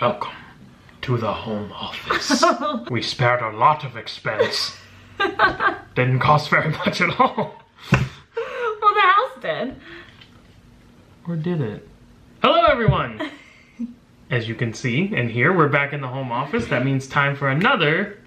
Welcome to the home office. We spared a lot of expense. Didn't cost very much at all. Well, the house did. Or did it? Hello, everyone. As you can see and hear, we're back in the home office. That means time for another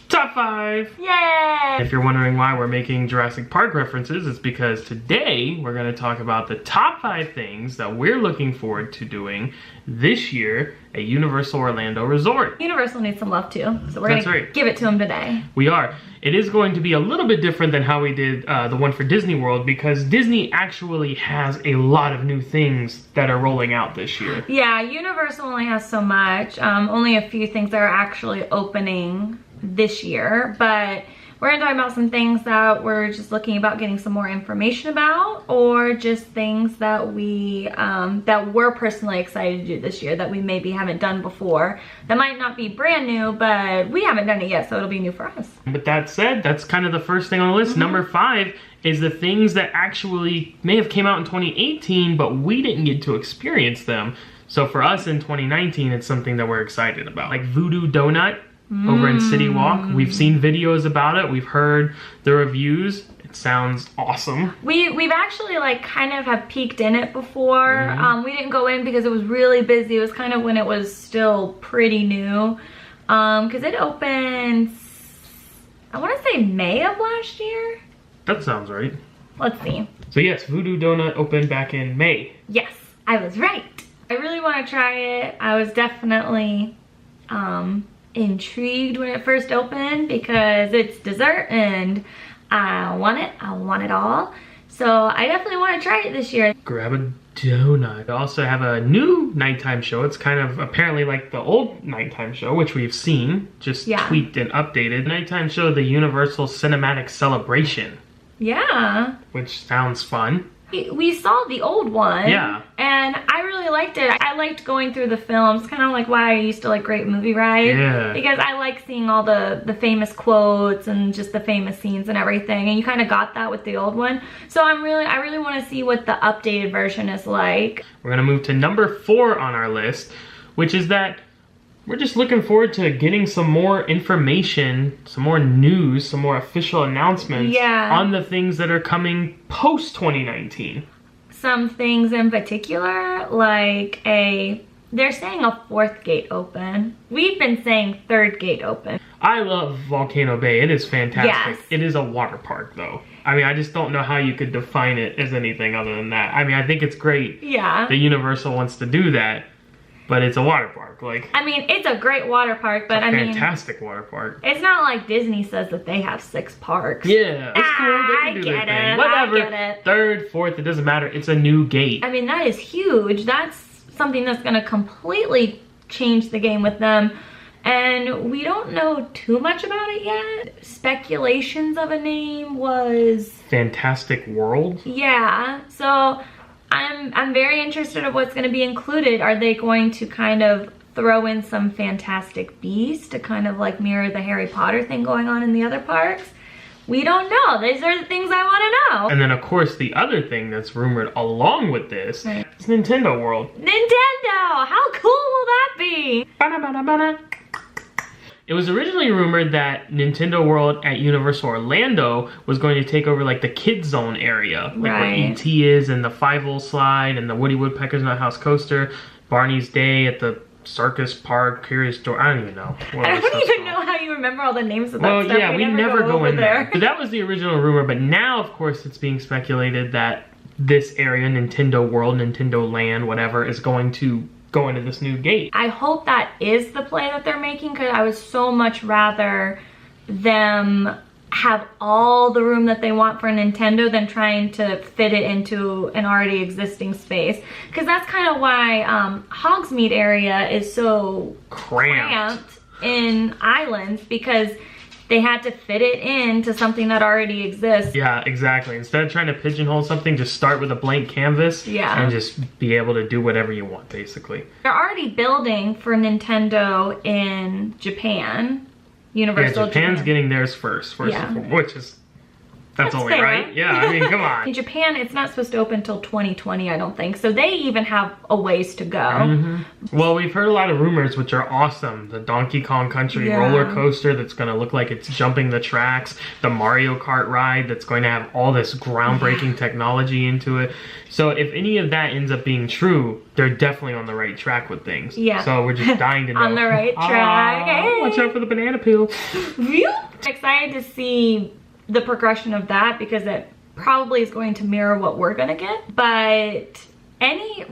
Top 5. Yay! If you're wondering why we're making Jurassic Park references, it's because today we're going to talk about the top 5 things that we're looking forward to doing this year at Universal Orlando Resort. Universal needs some love too, so we're going to give it to them today. We are. It is going to be a little bit different than how we did the one for Disney World, because Disney actually has a lot of new things that are rolling out this year. Yeah, Universal only has so much. Only a few things that are actually opening this year, but we're gonna talk about some things that we're just looking about getting some more information about, or just things that we're personally excited to do this year that we maybe haven't done before. That might not be brand new, but we haven't done it yet, so it'll be new for us. But that said, that's kind of the first thing on the list. Number 5 is the things that actually may have came out in 2018, but we didn't get to experience them. So for us in 2019, it's something that we're excited about. Like Voodoo Donut over in City Walk. We've seen videos about it. We've heard the reviews. It sounds awesome. We've actually like kind of have peeked in it before. We didn't go in because it was really busy. It was kind of when it was still pretty new. Because it opened, I want to say May of last year. That sounds right. Let's see. So yes, Voodoo Donut opened back in May. Yes, I was right. I really want to try it. I was definitely intrigued when it first opened because it's dessert and I want it all. So I definitely want to try it this year. Grab a donut. They also have a new nighttime show. It's kind of apparently like the old nighttime show, which we've seen, just tweaked and updated. Nighttime show, the Universal Cinematic Celebration. Yeah. Which sounds fun. We saw the old one. Yeah. And I really liked it. I liked going through the films, kind of like why I used to like Great Movie Ride. Yeah. Because I like seeing all the famous quotes and just the famous scenes and everything. And you kind of got that with the old one. So I really want to see what the updated version is like. We're going to move to number 4 on our list, which is that we're just looking forward to getting some more information, some more news, some more official announcements on the things that are coming post 2019. Some things in particular, like they're saying a 4th gate open. We've been saying 3rd gate open. I love Volcano Bay. It is fantastic. Yes. It is a water park though. I mean, I just don't know how you could define it as anything other than that. I mean, I think it's great that Universal wants to do that. But it's a water park, like. I mean, it's a great water park, but I mean, fantastic water park. It's not like Disney says that they have 6 parks. Yeah, it's cool. They can do their thing. Whatever. I get it. 3rd, 4th, it doesn't matter. It's a new gate. I mean, that is huge. That's something that's going to completely change the game with them. And we don't know too much about it yet. Speculations of a name was Fantastic World. Yeah. So I'm very interested in what's going to be included. Are they going to kind of throw in some Fantastic Beasts to kind of like mirror the Harry Potter thing going on in the other parks? We don't know. These are the things I want to know. And then of course the other thing that's rumored along with this is Nintendo World. Nintendo! How cool will that be? Ba-da-ba-da-ba-da. It was originally rumored that Nintendo World at Universal Orlando was going to take over like the Kids Zone area. Like where E.T. is and the Five-O slide and the Woody Woodpecker's Nut House coaster. Barney's Day at the Circus Park, Curious Door. I don't even know. I don't even know how you remember all the names of that stuff. Well, yeah, we never go in there. So that was the original rumor, but now, of course, it's being speculated that this area, Nintendo World, Nintendo Land, whatever, is going to go into this new gate. I hope that is the play that they're making, because I would so much rather them have all the room that they want for Nintendo than trying to fit it into an already existing space. Because that's kind of why Hogsmeade area is so cramped in Islands, because they had to fit it into something that already exists. Yeah, exactly. Instead of trying to pigeonhole something, just start with a blank canvas and just be able to do whatever you want, basically. They're already building for Nintendo in Japan. Universal Japan's getting theirs first, which is That's only fair. right. Yeah, I mean, come In on. Japan, it's not supposed to open until 2020, I don't think. So they even have a ways to go. Well, we've heard a lot of rumors, which are awesome. The Donkey Kong Country roller coaster that's going to look like it's jumping the tracks. The Mario Kart ride that's going to have all this groundbreaking technology into it. So if any of that ends up being true, they're definitely on the right track with things. Yeah. So we're just dying to know. On the right track. Hey. Watch out for the banana peel. I'm excited to see the progression of that because it probably is going to mirror what we're gonna get. But any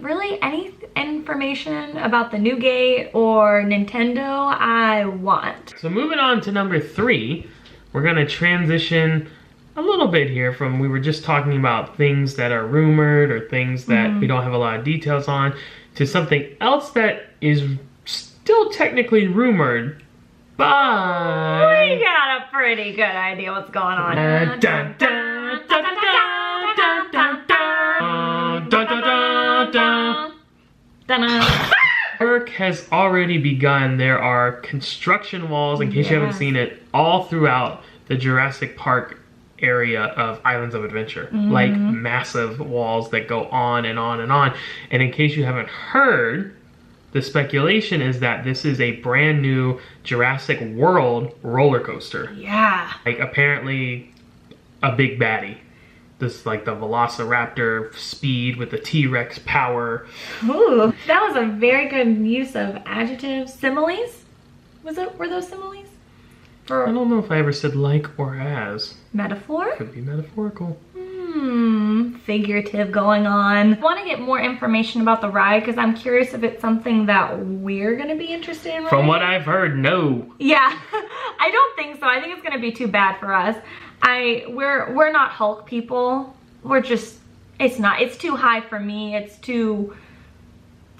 information about the new gate or Nintendo, I want. So moving on to number 3, we're gonna transition a little bit here from, we were just talking about things that are rumored or things that we don't have a lot of details on, to something else that is still technically rumored, but We got a pretty good idea what's going on. Dun, dun, dun, dun, dun, dun, dun, dun, dun, dun, dun, dun. Work has already begun. There are construction walls, in case you haven't seen it, all throughout the Jurassic Park area of Islands of Adventure. Like massive walls that go on and on and on. And in case you haven't heard, the speculation is that this is a brand new Jurassic World roller coaster. Yeah. Like apparently a big baddie. This like the Velociraptor speed with the T-Rex power. Ooh, that was a very good use of adjectives. Similes? Were those similes? I don't know if I ever said like or as. Metaphor? Could be metaphorical. Figurative going on. I want to get more information about the ride because I'm curious if it's something that we're going to be interested in. From what I've heard, no. Yeah, I don't think so. I think it's going to be too bad for us. We're not Hulk people. We're just, it's too high for me. It's too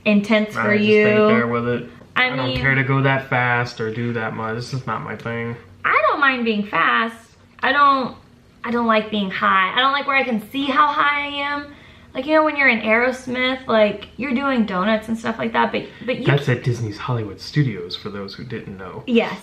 intense for you. I just ain't there with it. I mean, don't care to go that fast or do that much. This is not my thing. I don't mind being fast. I don't like being high. I don't like where I can see how high I am. Like, you know, when you're in Aerosmith, like, you're doing donuts and stuff like that, but you... That's at Disney's Hollywood Studios, for those who didn't know. Yes.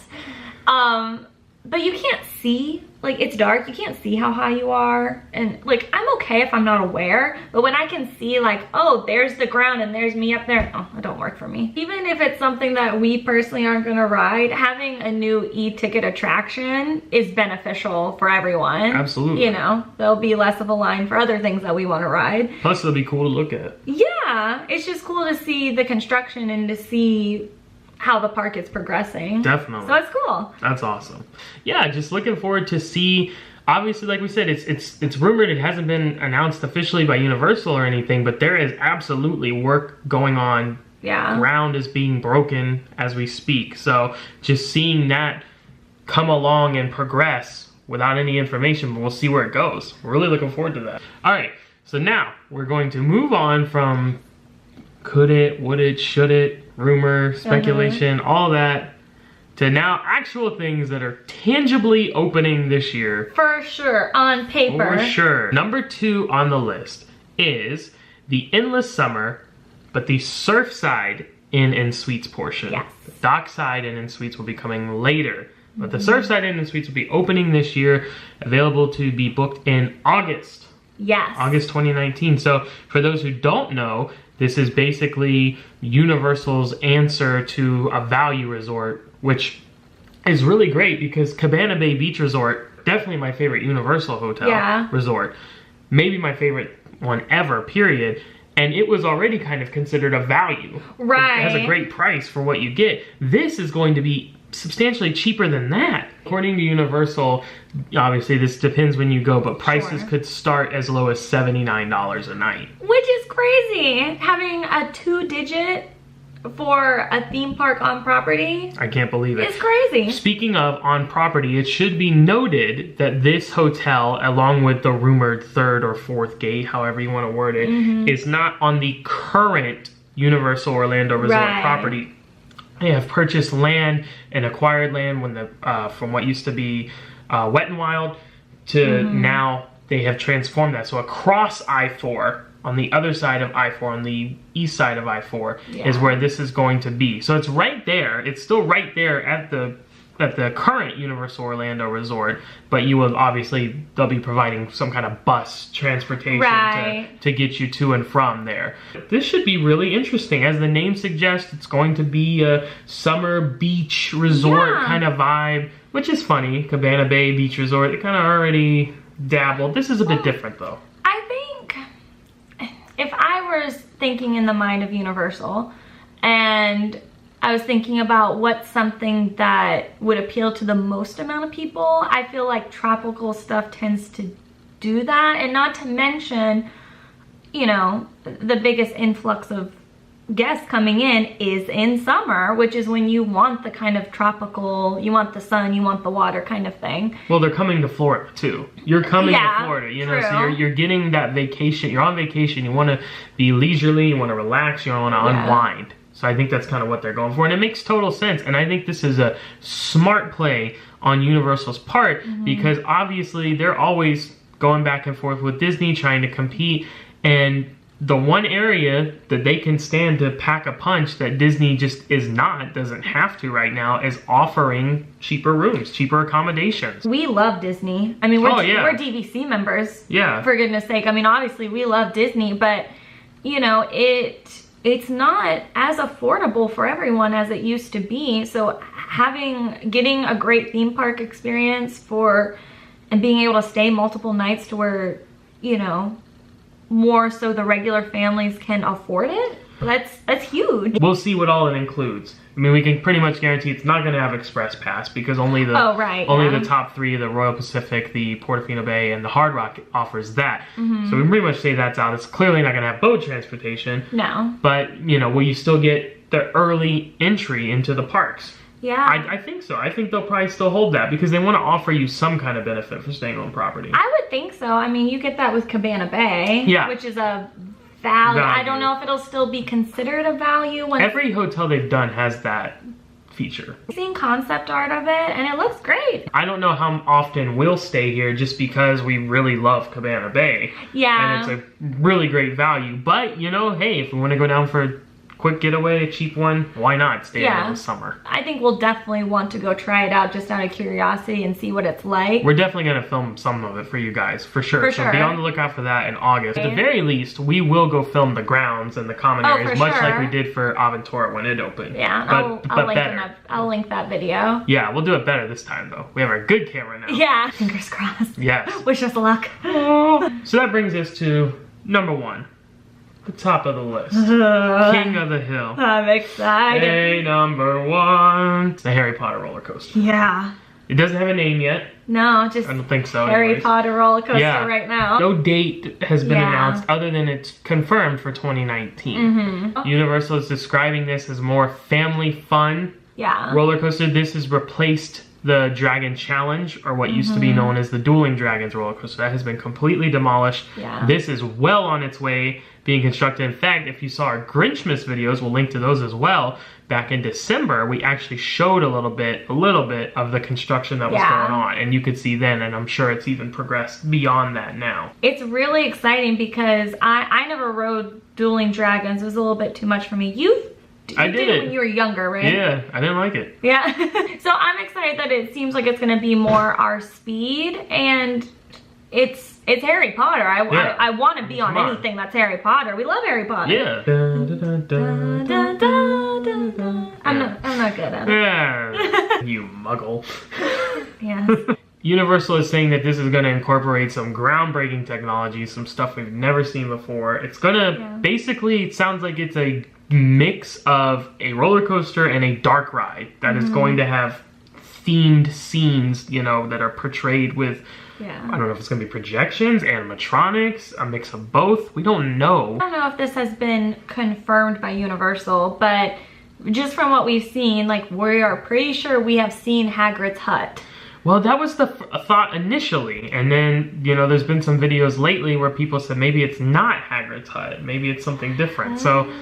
But you can't see, like, it's dark, you can't see how high you are, and, like, I'm okay if I'm not aware, but when I can see, like, oh, there's the ground and there's me up there, oh, it don't work for me. Even if it's something that we personally aren't gonna ride, having a new e-ticket attraction is beneficial for everyone. Absolutely. You know, there'll be less of a line for other things that we wanna ride. Plus, it'll be cool to look at. Yeah, it's just cool to see the construction and to see how the park is progressing. Definitely. So it's cool. That's awesome. Yeah, just looking forward to see. Obviously, like we said, it's rumored. It hasn't been announced officially by Universal or anything, but there is absolutely work going on. Yeah. Ground is being broken as we speak. So just seeing that come along and progress without any information, but we'll see where it goes. We're really looking forward to that. All right, so now we're going to move on from could it, would it, should it, rumor, speculation, all that, to now actual things that are tangibly opening this year. For sure, on paper. For sure. Number 2 on the list is the Endless Summer, but the Surfside Inn and Suites portion. Yes. The Dockside Inn and Suites will be coming later, but the Surfside Inn and Suites will be opening this year, available to be booked in August. Yes. August 2019. So for those who don't know, this is basically Universal's answer to a value resort, which is really great because Cabana Bay Beach Resort, definitely my favorite Universal hotel resort. Maybe my favorite one ever, period. And it was already kind of considered a value. Right. It has a great price for what you get. This is going to be substantially cheaper than that. According to Universal, obviously this depends when you go, but prices could start as low as $79 a night. Which is crazy. Having a 2-digit for a theme park on property. I can't believe it. It's crazy. Speaking of on property, it should be noted that this hotel, along with the rumored 3rd or 4th gate, however you want to word it, is not on the current Universal Orlando Resort property. They have purchased land and acquired land when from what used to be Wet n Wild to now they have transformed that. So across I-4, on the other side of I-4, on the east side of I-4, is where this is going to be. So it's right there. It's still right there at the at the current Universal Orlando Resort, but you will obviously, they'll be providing some kind of bus transportation to get you to and from there. This should be really interesting. As the name suggests, it's going to be a summer beach resort kind of vibe, which is funny. Cabana Bay Beach Resort, it kind of already dabbled. This is a bit different though. I think if I was thinking in the mind of Universal and I was thinking about what's something that would appeal to the most amount of people, I feel like tropical stuff tends to do that. And not to mention, you know, the biggest influx of guests coming in is in summer, which is when you want the kind of tropical, you want the sun, you want the water kind of thing. Well, they're coming to Florida too. You're coming to Florida, you know, so you're getting that vacation. You're on vacation. You want to be leisurely. You want to relax. You want to unwind. So I think that's kind of what they're going for. And it makes total sense. And I think this is a smart play on Universal's part because obviously they're always going back and forth with Disney, trying to compete. And the one area that they can stand to pack a punch that Disney just doesn't have to right now, is offering cheaper rooms, cheaper accommodations. We love Disney. I mean, we're DVC members. Yeah. For goodness sake. I mean, obviously we love Disney, but you know, it's not as affordable for everyone as it used to be. So getting a great theme park experience and being able to stay multiple nights to where, you know, more so the regular families can afford it, that's huge. We'll see what all it includes. I mean, we can pretty much guarantee it's not going to have Express Pass because only the the top 3, the Royal Pacific, the Portofino Bay, and the Hard Rock offers that. So we pretty much say that's out. It's clearly not going to have boat transportation. No. But, you know, will you still get the early entry into the parks? Yeah. I think so. I think they'll probably still hold that because they want to offer you some kind of benefit for staying on property. I would think so. I mean, you get that with Cabana Bay, which is a value. I don't know if it'll still be considered a value. Every hotel they've done has that feature. I've seen concept art of it and it looks great. I don't know how often we'll stay here just because we really love Cabana Bay. Yeah. And it's a really great value. But, you know, hey, if we want to go down for a quick getaway, a cheap one, why not stay there in the summer? I think we'll definitely want to go try it out just out of curiosity and see what it's like. We're definitely going to film some of it for you guys, for sure. So be on the lookout for that in August. At the very least, we will go film the grounds and the common areas, much like we did for Aventura when it opened. Yeah, I'll link that video. Yeah, we'll do it better this time, though. We have our good camera now. Yeah, fingers crossed. Yes. Wish us luck. So that brings us to number 1. The top of the list. King of the Hill. I'm excited. Hey, number 1. It's the Harry Potter roller coaster. Yeah. It doesn't have a name yet. No, just I don't think so. Harry Potter roller coaster right now. No date has been announced other than it's confirmed for 2019. Universal is describing this as more family fun roller coaster. This has replaced the Dragon Challenge, or what used to be known as the Dueling Dragons roller coaster. That has been completely demolished. This is well on its way being constructed. In fact, if you saw our Grinchmas videos, we'll link to those as well. Back in December, we actually showed a little bit of the construction that was going on, and you could see then, and I'm sure it's even progressed beyond that now. It's really exciting because I never rode Dueling Dragons. It was a little bit too much for me. You did it when you were younger, right? Yeah, I didn't like it. Yeah. So I'm excited that it seems like it's going to be more our speed, and it's Harry Potter. I want to be on anything that's Harry Potter. We love Harry Potter. Yeah. I'm not good at it. Yeah. You muggle. Yes. Universal is saying that this is going to incorporate some groundbreaking technology, some stuff we've never seen before. It's going to basically, it sounds like it's a mix of a roller coaster and a dark ride that is going to have themed scenes, you know, that are portrayed with, I don't know if it's going to be projections, animatronics, a mix of both. We don't know. I don't know if this has been confirmed by Universal, but just from what we've seen, like, we are pretty sure we have seen Hagrid's hut. Well, that was the thought initially, and then, you know, there's been some videos lately where people said maybe it's not Hagrid's hut, maybe it's something different. So,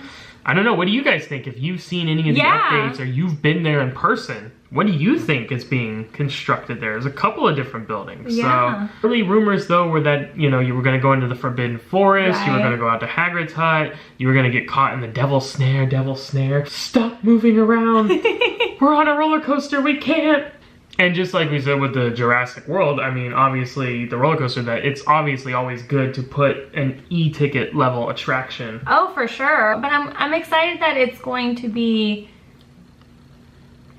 I don't know, what do you guys think? If you've seen any of the updates or you've been there in person, what do you think is being constructed there? There's a couple of different buildings. So, early rumors, though, were that, you know, you were going to go into the Forbidden Forest, you were going to go out to Hagrid's hut, you were going to get caught in the Devil's Snare, Stop moving around. We're on a roller coaster, we can't. And just like we said with the Jurassic World, I mean, obviously the roller coaster, that it's obviously always good to put an e-ticket level attraction. Oh, for sure. But I'm excited that it's going to be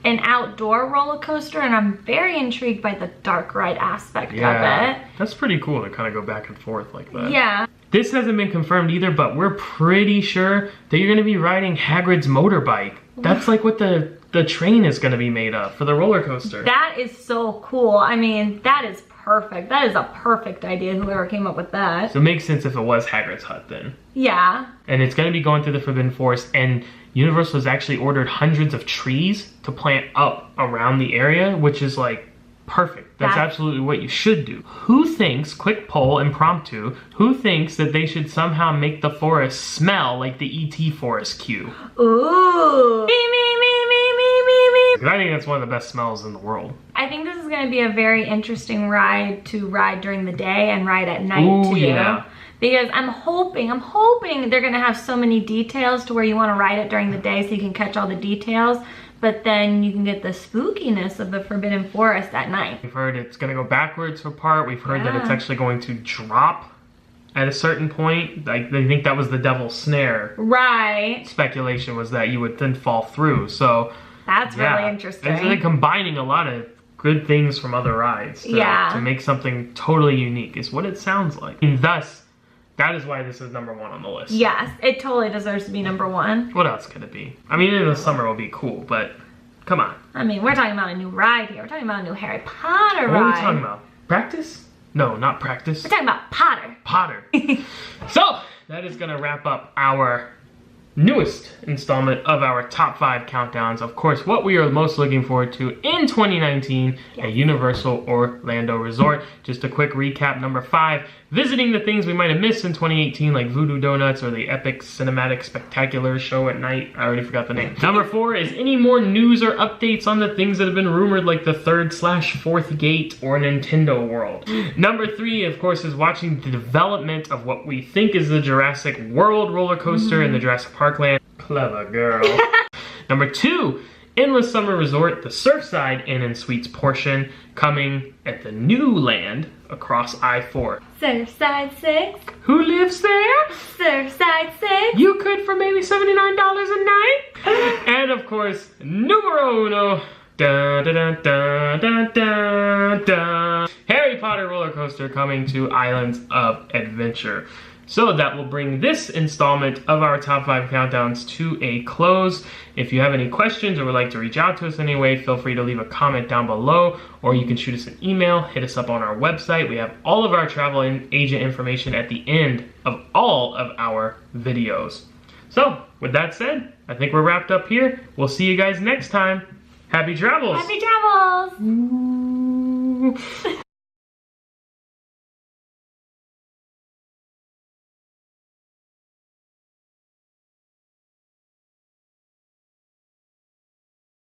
an outdoor roller coaster, and I'm very intrigued by the dark ride aspect of it. That's pretty cool to kind of go back and forth like that. Yeah. This hasn't been confirmed either, but we're pretty sure that you're going to be riding Hagrid's motorbike. That's like what the train is going to be made of for the roller coaster. That is so cool. I mean, that is perfect. That is a perfect idea, whoever came up with that. So it makes sense if it was Hagrid's hut then. Yeah. And it's going to be going through the Forbidden Forest, and Universal has actually ordered hundreds of trees to plant up around the area, which is like perfect. That's absolutely what you should do. Who thinks, quick poll, impromptu, who thinks that they should somehow make the forest smell like the E.T. forest queue? Ooh. Me, me, me, me, me, me, me. I think that's one of the best smells in the world. I think this is going to be a very interesting ride to ride during the day and ride at night too. Yeah. Because I'm hoping they're going to have so many details to where you want to ride it during the day so you can catch all the details. But then you can get the spookiness of the Forbidden Forest at night. We've heard it's going to go backwards for part. We've heard that it's actually going to drop at a certain point. Like, they think that was the devil's snare. Right. Speculation was that you would then fall through. So that's really interesting. It's really combining a lot of good things from other rides to make something totally unique is what it sounds like. And thus, that is why this is #1 on the list. Yes, it totally deserves to be #1. What else could it be? I mean, in the summer it will be cool, but come on. I mean, we're talking about a new ride here. We're talking about a new Harry Potter ride. What are we talking about? Practice? No, not practice. We're talking about Potter. Potter. So, that is going to wrap up our newest installment of our top 5 countdowns. Of course, what we are most looking forward to in 2019 at Universal Orlando Resort. Just a quick recap. #5, visiting the things we might have missed in 2018, like Voodoo Donuts or the Epic Cinematic Spectacular Show at night. I already forgot the name. #4 is any more news or updates on the things that have been rumored, like the 3rd/4th gate or Nintendo World. #3, of course, is watching the development of what we think is the Jurassic World roller coaster and the Jurassic Parkland. Clever girl. #2, Endless Summer Resort, the Surfside Inn and Suites portion, coming at the new land across I-4. Surfside 6. Who lives there? Surfside 6. You could for maybe $79 a night. And of course, numero uno, da da da da da da da, Harry Potter roller coaster coming to Islands of Adventure. So that will bring this installment of our top 5 countdowns to a close. If you have any questions or would like to reach out to us anyway, feel free to leave a comment down below, or you can shoot us an email, hit us up on our website. We have all of our travel and agent information at the end of all of our videos. So with that said, I think we're wrapped up here. We'll see you guys next time. Happy travels! Happy travels! Ooh.